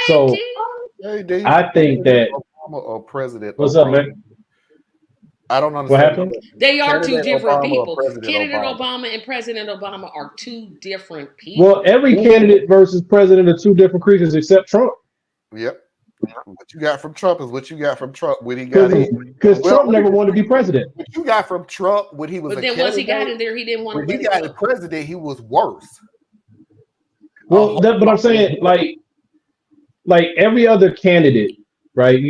So Hey, Dave, I think that Obama or President what's up, Obama? man? I don't What understand. happened? They are two Candidate different Obama or people. President Candidate Obama? Obama and President Obama are two different Well, people. every candidate versus president are two different creatures except Trump. Yep. What you got from Trump is what you got from Trump when he got in. Because Trump never wanted to be president. What you got from Trump when he was But a then once he got candidate, in there, he didn't want to when he let it got go. the president, he was worse. Well, but I'm saying like every other candidate, right?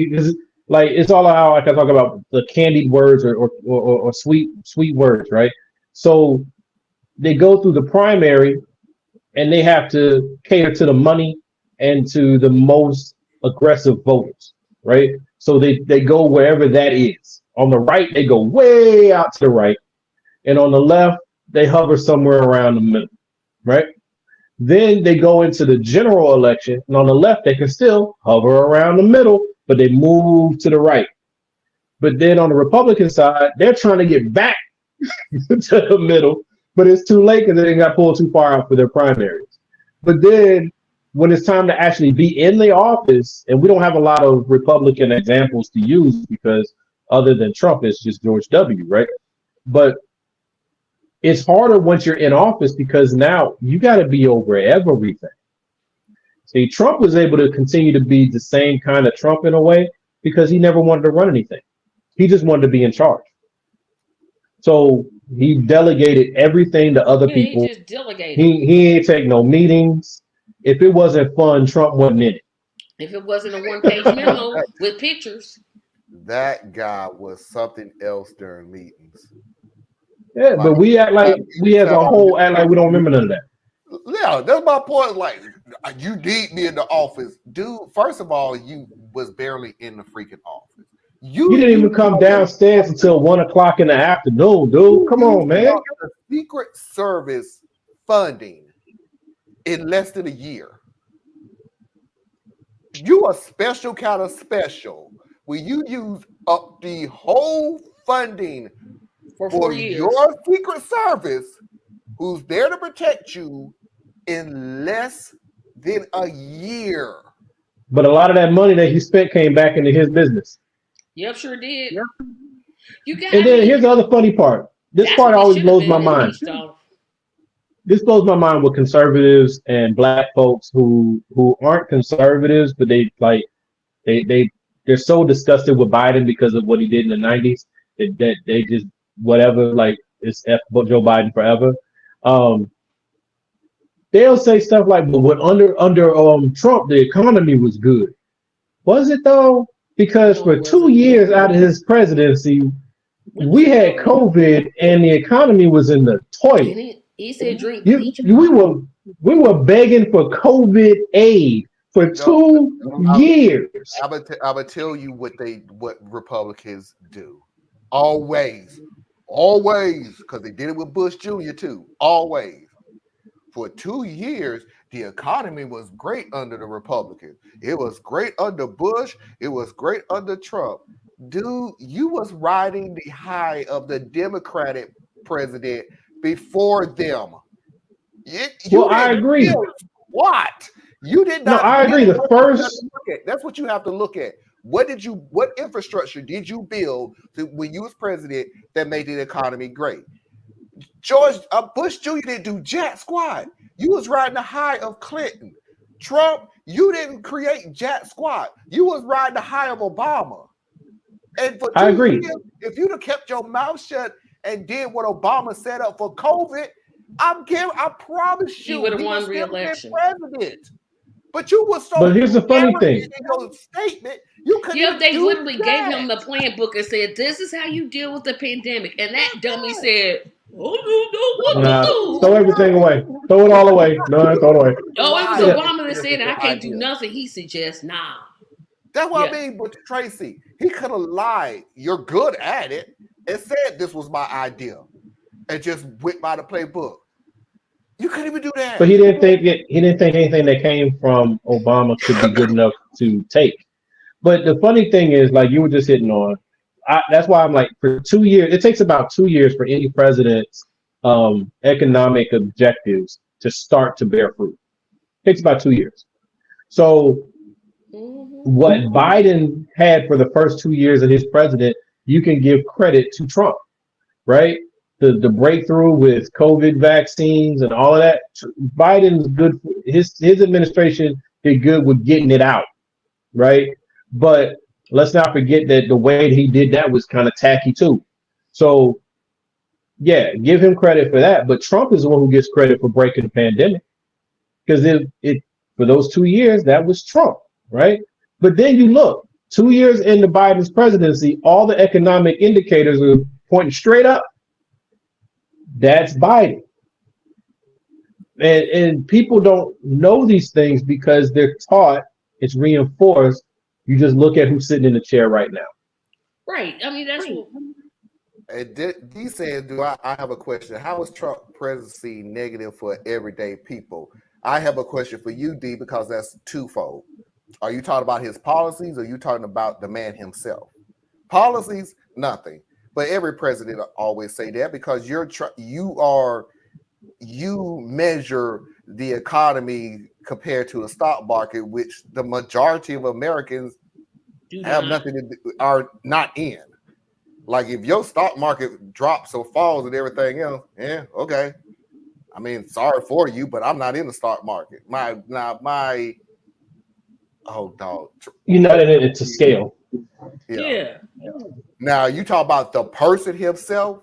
Like it's all how like I talk about the candied words or sweet words, right? So they go through the primary and they have to cater to the money and to the most aggressive voters, right? So they go wherever that is. On the right, they go way out to the right, and on the left, they hover somewhere around the middle, right? Then they go into the general election, and on the left, they can still hover around the middle, but they move to the right. But then on the Republican side, they're trying to get back to the middle, but it's too late because they got pulled too far out for their primaries. But then when it's time to actually be in the office, and we don't have a lot of Republican examples to use because other than Trump, it's just George W., right? But it's harder once you're in office because now you got to be over everything. See, Trump was able to continue to be the same kind of Trump in a way because he never wanted to run anything. He just wanted to be in charge. So he delegated everything to other people. He just delegated. He ain't take no meetings. If it wasn't fun, Trump wasn't in it. If it wasn't a one-page memo with pictures. That guy was something else during meetings. Yeah, but we act like we as a whole act like we don't remember none of that. Yeah, that's my point. Like, you need me in the office, dude. First of all, you was barely in the freaking office. You didn't even come downstairs until 1 o'clock in the afternoon, dude. Come on, man. The Secret Service funding in less than a year. You a special kind of special when you use up the whole funding for 4 years. Your Secret Service, who's there to protect you, in less than a year. But a lot of that money that he spent came back into his business. Yep, sure did. Yep. And then here's the other funny part. This part always blows my mind. This blows my mind with conservatives and black folks who aren't conservatives, but they're so disgusted with Biden because of what he did in the 90s that they just whatever, like it's F Joe Biden forever. They'll say stuff like, but what under Trump the economy was good. Was it though? Because for 2 years out of his presidency, we had COVID and the economy was in the toilet. He said drink bleach. We were begging for COVID aid for 2 years. I'm gonna tell you what Republicans do. Always, because they did it with Bush Jr. too. Always. For 2 years, the economy was great under the Republicans. It was great under Bush. It was great under Trump. Dude, you was riding the high of the Democratic president before them. I agree. What? You did not. No, I agree. The first. That's what you have to look at. What infrastructure did you build when you was president that made the economy great? George Bush Jr. didn't do jack squat. You was riding the high of Clinton. Trump, you didn't create jack squat. You was riding the high of Obama. And for I agree. years, if you'd have kept your mouth shut and did what Obama set up for COVID, I promise you, he would have won re-election. President. But you were so. But here's the funny thing. In your statement, you could. Yeah, they literally gave him the plan book and said, "This is how you deal with the pandemic." And that dummy said, "Oh, you know what to do." Throw everything away. Throw it all away. No, throw it away. Oh, it was Obama that said, "I can't do nothing." He suggests, "Nah." That's what I mean. But Tracy, he could have lied. You're good at it, and said this was my idea, and just went by the playbook. You couldn't even do that. But he didn't think anything that came from Obama could be good enough to take. But the funny thing is, like you were just hitting on, that's why I'm like, for 2 years, it takes about 2 years for any president's economic objectives to start to bear fruit. It takes about 2 years. So what Biden had for the first 2 years of his president, you can give credit to Trump, right? The breakthrough with COVID vaccines and all of that. Biden's good. His administration did good with getting it out, right? But let's not forget that the way he did that was kind of tacky too. So, yeah, give him credit for that. But Trump is the one who gets credit for breaking the pandemic, because it for those 2 years that was Trump, right? But then you look 2 years into Biden's presidency, all the economic indicators are pointing straight up. That's Biden. And people don't know these things because they're taught, it's reinforced. You just look at who's sitting in the chair right now. Right. I mean, that's what. D said, I have a question. How is Trump presidency negative for everyday people? I have a question for you, D, because that's twofold. Are you talking about his policies, or are you talking about the man himself? Policies, nothing. But every president always say that, because you measure the economy compared to the stock market, which the majority of Americans are not in. Like, if your stock market drops or falls and everything else, yeah, okay. I mean, sorry for you, but I'm not in the stock market. You're not in it to scale. Yeah. Now, you talk about the person himself.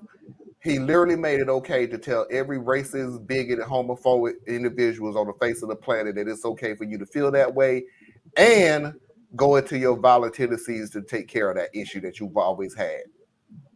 He literally made it okay to tell every racist, bigoted, homophobic individuals on the face of the planet that it's okay for you to feel that way, and go into your violent tendencies to take care of that issue that you've always had.